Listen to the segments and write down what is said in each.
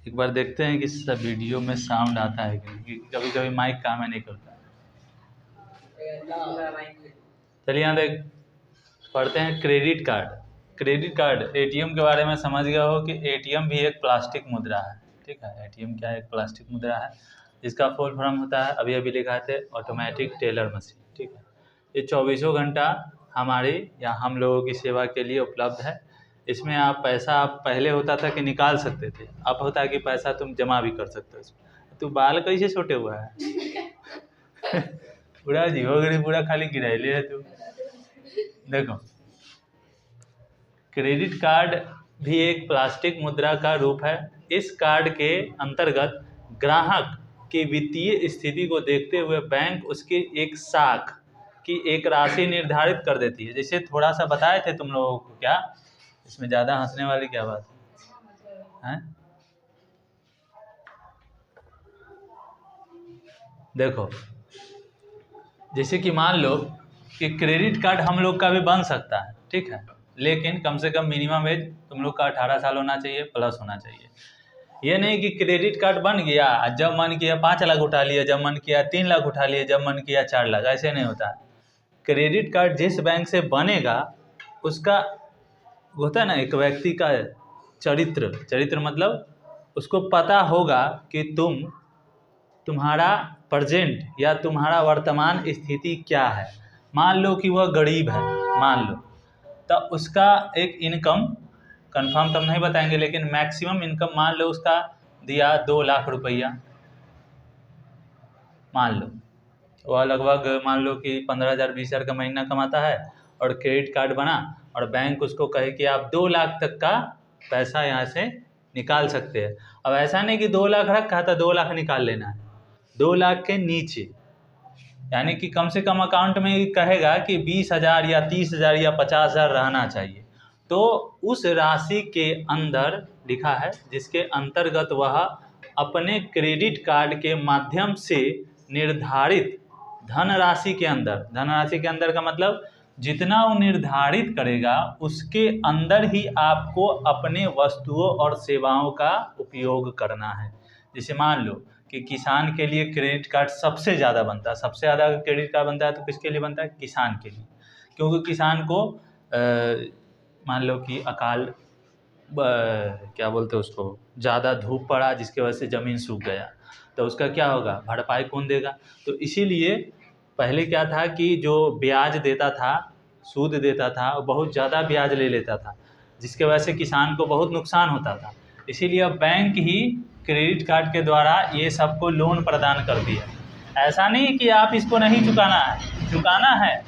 एक बार देखते हैं कि सब वीडियो में साउंड आता है कि नहीं, क्योंकि कभी कभी माइक काम नहीं करता। चलिए यहाँ देख पढ़ते हैं credit card. Credit card ATM के बारे में समझ गया हो कि एटीएम भी एक प्लास्टिक मुद्रा है। ठीक है, एटीएम क्या है? एक प्लास्टिक मुद्रा है जिसका फुल फॉर्म होता है, अभी अभी लिखा थे, ऑटोमेटिक टेलर मशीन। ठीक है, ये 24 घंटा हमारी या हम लोगों की सेवा के लिए उपलब्ध है। इसमें आप पैसा, आप पहले होता था कि निकाल सकते थे, अब होता है कि पैसा तुम जमा भी कर सकते हो इसमें। तू बाल कैसे छोटे हुआ है? पूरा जीवोगरी पूरा खाली गिराइले है तू। देखो, क्रेडिट कार्ड भी एक प्लास्टिक मुद्रा का रूप है। इस कार्ड के अंतर्गत ग्राहक की वित्तीय स्थिति को देखते हुए बैंक उसकी एक साख की एक राशि निर्धारित कर देती है। जैसे थोड़ा सा बताए थे तुम लोगों को, क्या इसमें ज़्यादा हंसने वाली क्या बात है? देखो, जैसे कि मान लो कि क्रेडिट कार्ड हम लोग का भी बन सकता है, ठीक है, लेकिन कम से कम मिनिमम एज तुम लोग का 18 साल होना चाहिए, प्लस होना चाहिए। ये नहीं कि क्रेडिट कार्ड बन गया, जब मन किया 5 लाख उठा लिए, जब मन किया 3 लाख उठा लिए, जब मन किया 4 लाख, ऐसे नहीं होता है। क्रेडिट कार्ड जिस बैंक से बनेगा उसका होता है ना, एक व्यक्ति का चरित्र मतलब उसको पता होगा कि तुम्हारा प्रेजेंट या तुम्हारा वर्तमान स्थिति क्या है। मान लो कि वह गरीब है, मान लो, तो उसका एक इनकम कंफर्म तब नहीं बताएंगे, लेकिन मैक्सिमम इनकम मान लो उसका दिया 2 लाख रुपया, मान लो वह लगभग मान लो कि 15,000 20,000 का महीना कमाता है, और क्रेडिट कार्ड बना और बैंक उसको कहे कि आप 2 लाख तक का पैसा यहाँ से निकाल सकते हैं। अब ऐसा नहीं कि 2 लाख रखा था 2 लाख निकाल लेना है, 2 लाख के नीचे, यानी कि कम से कम अकाउंट में कहेगा कि 20,000 या 30,000 या 50,000 रहना चाहिए। तो उस राशि के अंदर लिखा है जिसके अंतर्गत वह अपने क्रेडिट कार्ड के माध्यम से निर्धारित धनराशि के अंदर का मतलब जितना वो निर्धारित करेगा उसके अंदर ही आपको अपने वस्तुओं और सेवाओं का उपयोग करना है। जैसे मान लो कि किसान के लिए क्रेडिट कार्ड सबसे ज़्यादा बनता है, सबसे ज़्यादा क्रेडिट कार्ड बनता है तो किसके लिए बनता है? किसान के लिए, क्योंकि किसान को मान लो कि अकाल क्या बोलते हैं उसको, ज़्यादा धूप पड़ा जिसकी वजह से ज़मीन सूख गया, तो उसका क्या होगा? भरपाई कौन देगा? तो इसीलिए पहले क्या था कि जो ब्याज देता था, सूद देता था, वो बहुत ज़्यादा ब्याज ले लेता था, जिसके वजह से किसान को बहुत नुकसान होता था। इसीलिए अब बैंक ही क्रेडिट कार्ड के द्वारा ये सबको लोन प्रदान कर दिया। ऐसा नहीं कि आप इसको नहीं चुकाना है,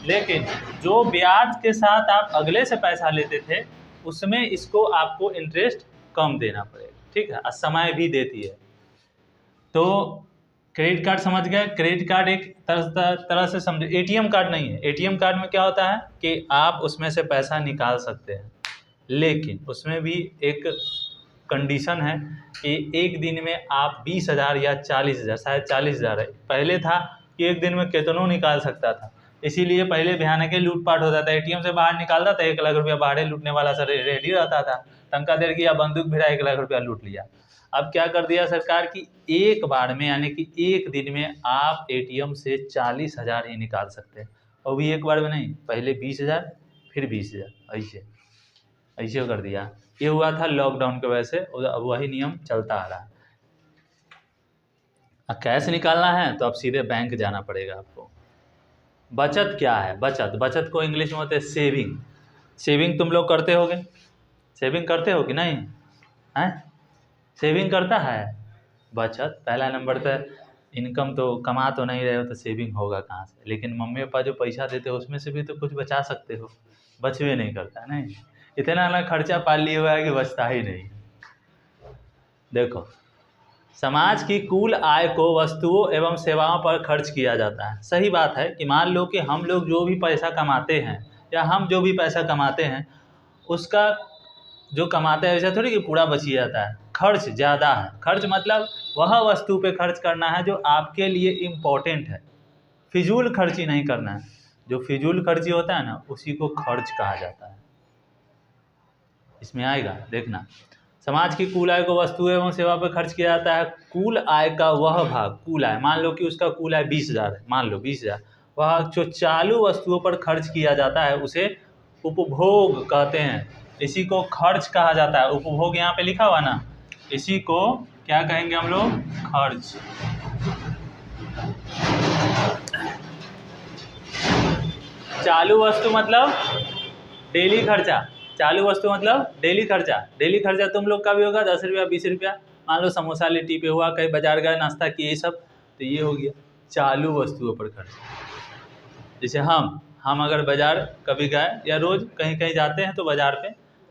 लेकिन जो ब्याज के साथ आप अगले से पैसा लेते थे उसमें इसको आपको इंटरेस्ट कम देना पड़ेगा। ठीक है, और समय भी देती है। तो क्रेडिट कार्ड समझ गए? क्रेडिट कार्ड एक तरह से समझे, एटीएम कार्ड नहीं है। एटीएम कार्ड में क्या होता है कि आप उसमें से पैसा निकाल सकते हैं, लेकिन उसमें भी एक कंडीशन है कि एक दिन में आप 20,000 या 40,000, शायद 40,000 है, पहले था कि एक दिन में कितनों निकाल सकता था। इसीलिए पहले भयानक लूटपाट होता था, एटीएम से बाहर निकालता था 1 लाख रुपया, बाहर लूटने वाला सर रेडी रहता था, टंका देर किया, बंदूक भिड़ा, 1 लाख रुपया लूट लिया। अब क्या कर दिया सरकार की, एक बार में यानी कि एक दिन में आप एटीएम से 40,000 ही निकाल सकते हैं, और भी एक बार में नहीं, पहले 20,000 फिर 20,000, ऐसे कर दिया। ये हुआ था लॉकडाउन की वजह से, अब वही नियम चलता आ रहा है। अब कैश निकालना है तो अब सीधे बैंक जाना पड़ेगा आपको। बचत क्या है? बचत को इंग्लिश में होते हैं सेविंग। सेविंग तुम लोग करते होगे, सेविंग करते हो कि नहीं हैं? सेविंग करता है। बचत पहला नंबर पर, इनकम तो कमा तो नहीं रहे हो तो सेविंग होगा कहाँ से? लेकिन मम्मी पापा जो पैसा देते हो उसमें से भी तो कुछ बचा सकते हो, बचवे नहीं करता नहीं, इतना ना खर्चा पाल लिया हुआ है कि बचता ही नहीं। देखो, समाज की कुल आय को वस्तुओं एवं सेवाओं पर खर्च किया जाता है। सही बात है कि मान लो कि हम लोग जो भी पैसा कमाते हैं या हम जो भी पैसा कमाते हैं उसका जो कमाते हैं ऐसा थोड़ी कि पूरा बची जाता है, खर्च ज़्यादा है। खर्च मतलब वह वस्तु पे खर्च करना है जो आपके लिए इम्पोर्टेंट है, फिजूल खर्ची नहीं करना है। जो फिजूल खर्ची होता है ना, उसी को खर्च कहा जाता है। इसमें आएगा देखना। समाज की कुल आय को वस्तु एवं सेवा पर खर्च किया जाता है। कुल आय का वह भाग, कुल आय मान लो कि उसका कुल आय 20,000 है, मान लो 20,000, वह जो चालू वस्तुओं पर खर्च किया जाता है उसे उपभोग कहते हैं। इसी को खर्च कहा जाता है। उपभोग यहाँ पे लिखा हुआ ना, इसी को क्या कहेंगे हम लोग? खर्च। चालू वस्तु मतलब डेली खर्चा, चालू वस्तु मतलब डेली खर्चा। डेली खर्चा तुम लोग का भी होगा 10 रुपया 20 रुपया, मान लो समोसा लिट्टी पे हुआ, कहीं बाजार गए नाश्ता किए, ये सब, तो ये हो गया चालू वस्तुओं पर खर्च। जैसे हम अगर बाजार कभी गए या रोज़ कहीं कहीं जाते हैं तो बाजार पे,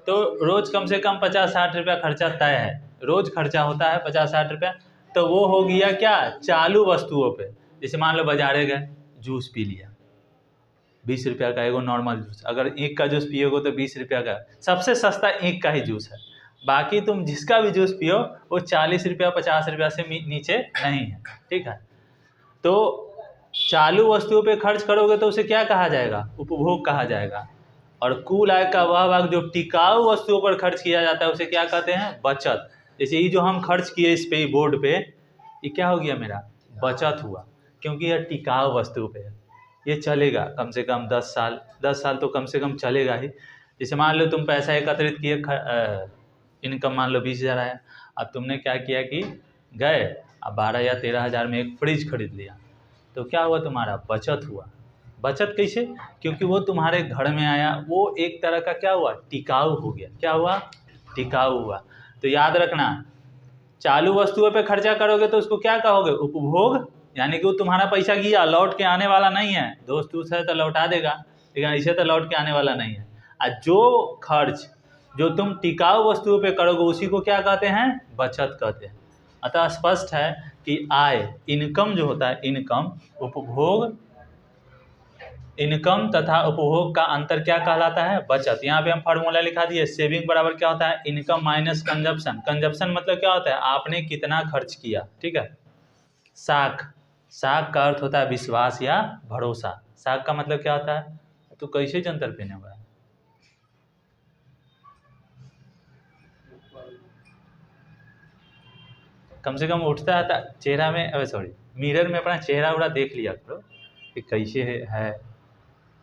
तो रोज़ कम से कम 50-60 रुपया खर्चा तय है, रोज़ खर्चा होता है 50-60 रुपया, तो वो हो गया क्या? चालू वस्तुओं पे। जैसे मान लो बाजारे गए, जूस पी लिया, 20 रुपया का एगो नॉर्मल जूस, अगर ईख का जूस पियोगे तो 20 रुपया का, सबसे सस्ता ईख का ही जूस है। बाकी तुम जिसका भी जूस पियो वो 40 रुपया 50 रुपया से नीचे नहीं है, ठीक है। तो चालू वस्तुओं पे खर्च करोगे तो उसे क्या कहा जाएगा? उपभोग कहा जाएगा। और कुल आय का वह भाग जो टिकाऊ वस्तुओं पर खर्च किया जाता है उसे क्या कहते हैं? बचत। जैसे ये जो हम खर्च किए इस पे बोर्ड पे, ये क्या हो गया? मेरा बचत हुआ, क्योंकि यह टिकाऊ वस्तु पे है, ये चलेगा कम से कम 10 साल, 10 साल तो कम से कम चलेगा ही। जैसे मान लो तुम पैसा एकत्रित किए, इनकम मान लो 20,000 आया, अब तुमने क्या किया कि गए अब 12 या 13 हज़ार में एक फ्रिज खरीद लिया, तो क्या हुआ? तुम्हारा बचत हुआ। बचत कैसे? क्योंकि वो तुम्हारे घर में आया, वो एक तरह का क्या हुआ? टिकाऊ हो गया। क्या हुआ? टिकाऊ हुआ। तो याद रखना, चालू वस्तुओं पे खर्चा करोगे तो उसको क्या कहोगे? उपभोग। यानी कि वो तुम्हारा पैसा गया, लौट के आने वाला नहीं है। दोस्त उस है तो लौटा देगा, लेकिन ऐसे तो लौट के आने वाला नहीं है। और जो खर्च जो तुम टिकाऊ वस्तुओं पे करोगे उसी को क्या कहते हैं? बचत कहते हैं। अतः स्पष्ट है कि आय, इनकम जो होता है, इनकम, उपभोग, इनकम तथा उपभोग का अंतर क्या कहलाता है? बचत। यहाँ पे हम फार्मूला लिखा दिए, सेविंग बराबर क्या होता है? Income minus consumption. कंजप्शन मतलब क्या होता है? आपने कितना खर्च किया, ठीक है। साख, साख का अर्थ होता है विश्वास या भरोसा। साख का मतलब क्या होता है? तो कैसे जंतर पहने हुआ है? कम से कम उठता है चेहरा में, अरे सॉरी, मिरर में अपना चेहरा उड़ा देख लिया करो कि कैसे है।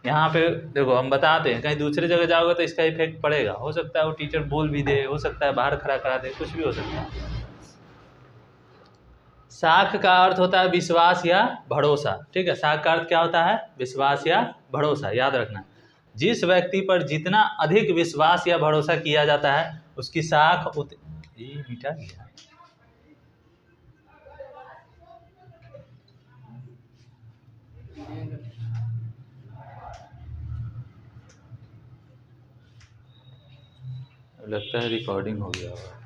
यहाँ पे देखो हम बताते हैं, कहीं दूसरे जगह जाओगे तो इसका इफेक्ट पड़ेगा, हो सकता है वो टीचर बोल भी दे, हो सकता है बाहर खड़ा करा दे, कुछ भी हो सकता है। साख का अर्थ होता है विश्वास या भरोसा, ठीक है। साख का अर्थ क्या होता है? विश्वास या भरोसा। याद रखना, जिस व्यक्ति पर जितना अधिक विश्वास या भरोसा किया जाता है उसकी साख ये मिटा गया, लगता है रिकॉर्डिंग हो गया होगा।